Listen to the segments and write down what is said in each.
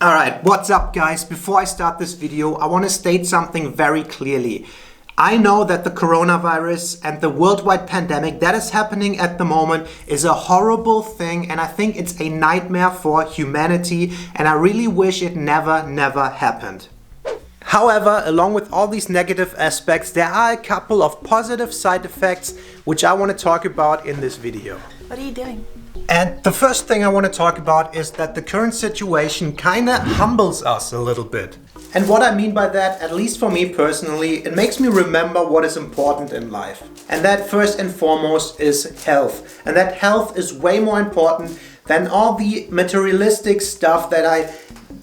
Alright, what's up guys? Before I start this video, I want to state something very clearly. I know that the coronavirus and the worldwide pandemic that is happening at the moment is a horrible thing, and I think it's a nightmare for humanity, and I really wish it never happened. However, along with all these negative aspects, there are a couple of positive side effects which I want to talk about in this video. What are you doing? And the first thing I want to talk about is that the current situation kinda humbles us a little bit. And what I mean by that, at least for me personally, it makes me remember what is important in life. And that first and foremost is health. And that health is way more important than all the materialistic stuff that I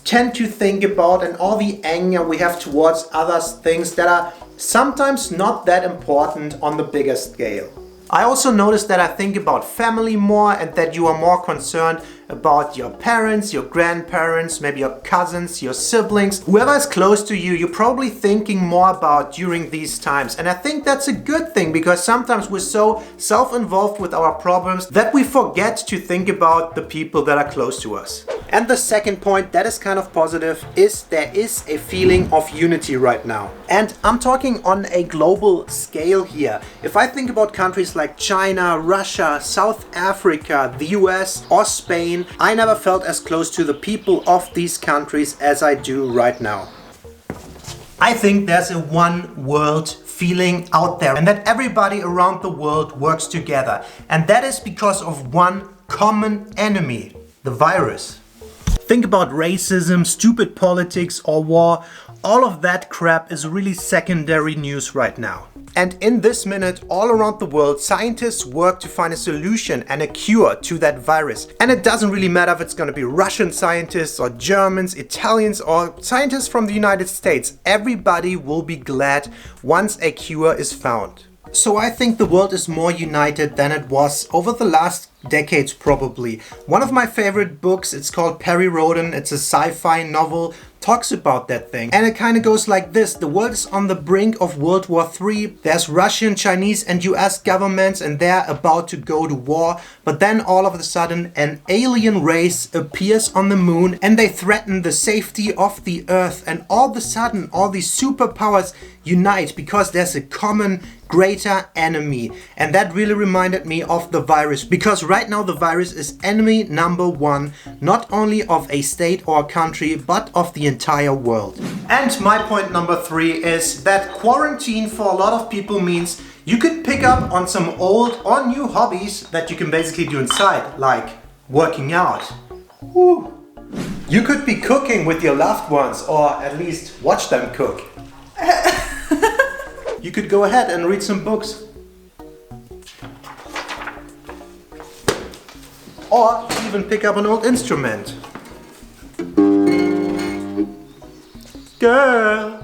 tend to think about and all the anger we have towards other things that are sometimes not that important on the bigger scale. I also noticed that I think about family more, and that you are more concerned about your parents, your grandparents, maybe your cousins, your siblings, whoever is close to you, you're probably thinking more about during these times. And I think that's a good thing, because sometimes we're so self-involved with our problems that we forget to think about the people that are close to us. And the second point that is kind of positive is there is a feeling of unity right now. And I'm talking on a global scale here. If I think about countries like China, Russia, South Africa, the US or Spain, I never felt as close to the people of these countries as I do right now. I think there's a one world feeling out there, and that everybody around the world works together. And that is because of one common enemy, the virus. Think about racism, stupid politics or war. All of that crap is really secondary news right now. And in this minute, all around the world, scientists work to find a solution and a cure to that virus. And it doesn't really matter if it's going to be Russian scientists or Germans, Italians or scientists from the United States. Everybody will be glad once a cure is found. So I think the world is more united than it was over the last decades probably. One of my favorite books, it's called Perry Rhodan, it's a sci-fi novel, talks about that thing. And it kind of goes like this: the world is on the brink of World War III. There's Russian, Chinese and US governments, and they're about to go to war. But then all of a sudden an alien race appears on the moon and they threaten the safety of the Earth. And all of a sudden all these superpowers unite because there's a common greater enemy. And that really reminded me of the virus, because right now the virus is enemy number one, not only of a state or a country, but of the entire world. And my point number 3 is that quarantine for a lot of people means you could pick up on some old or new hobbies that you can basically do inside, like working out. Woo. You could be cooking with your loved ones, or at least watch them cook. You could go ahead and read some books. Or even pick up an old instrument. Girl!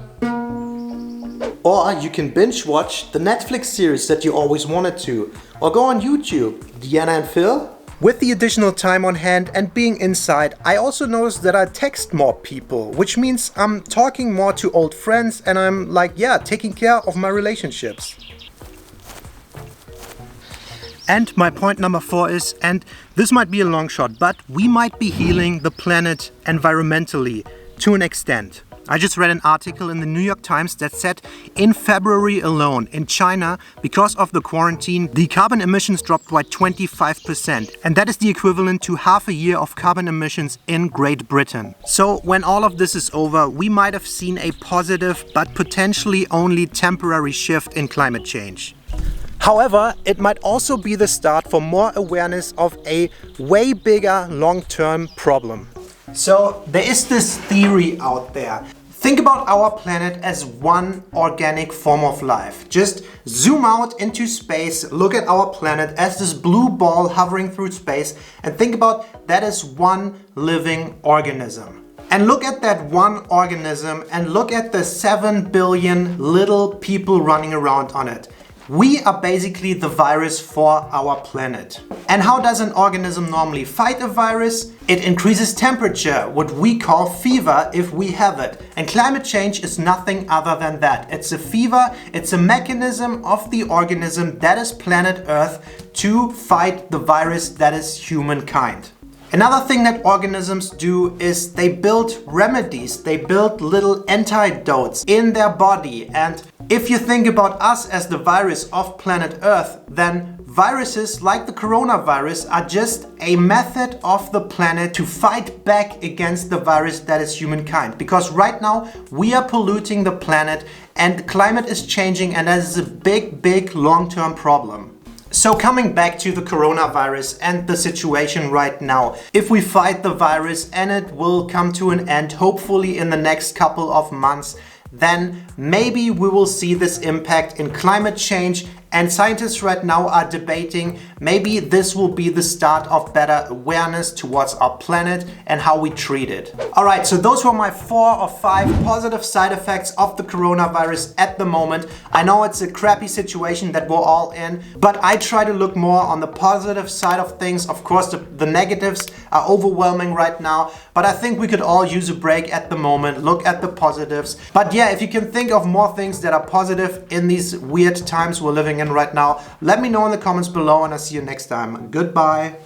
Or you can binge watch the Netflix series that you always wanted to. Or go on YouTube, Deanna and Phil. With the additional time on hand and being inside, I also noticed that I text more people, which means I'm talking more to old friends, and I'm taking care of my relationships. And my point number 4 is, and this might be a long shot, but we might be healing the planet environmentally to an extent. I just read an article in the New York Times that said in February alone in China, because of the quarantine, the carbon emissions dropped by 25%. And that is the equivalent to half a year of carbon emissions in Great Britain. So when all of this is over, we might have seen a positive but potentially only temporary shift in climate change. However, it might also be the start for more awareness of a way bigger long-term problem. So there is this theory out there. Think about our planet as one organic form of life. Just zoom out into space, look at our planet as this blue ball hovering through space, and think about that as one living organism. And look at that one organism and look at the 7 billion little people running around on it. We are basically the virus for our planet. And how does an organism normally fight a virus? It increases temperature, what we call fever if we have it. And climate change is nothing other than that. It's a fever, it's a mechanism of the organism that is planet Earth to fight the virus that is humankind. Another thing that organisms do is they build remedies, they build little antidotes in their body. And if you think about us as the virus of planet Earth, then viruses like the coronavirus are just a method of the planet to fight back against the virus that is humankind. Because right now we are polluting the planet and the climate is changing, and that is a big long-term problem. So coming back to the coronavirus and the situation right now, if we fight the virus and it will come to an end, hopefully in the next couple of months, then maybe we will see this impact in climate change. And scientists right now are debating maybe this will be the start of better awareness towards our planet and how we treat it. Alright, so those were my 4 or 5 positive side effects of the coronavirus at the moment. I know it's a crappy situation that we're all in, but I try to look more on the positive side of things. Of course, the negatives are overwhelming right now, but I think we could all use a break at the moment, look at the positives. But yeah, if you can think of more things that are positive in these weird times we're living in right now, let me know in the comments below, and I'll see you next time. Goodbye.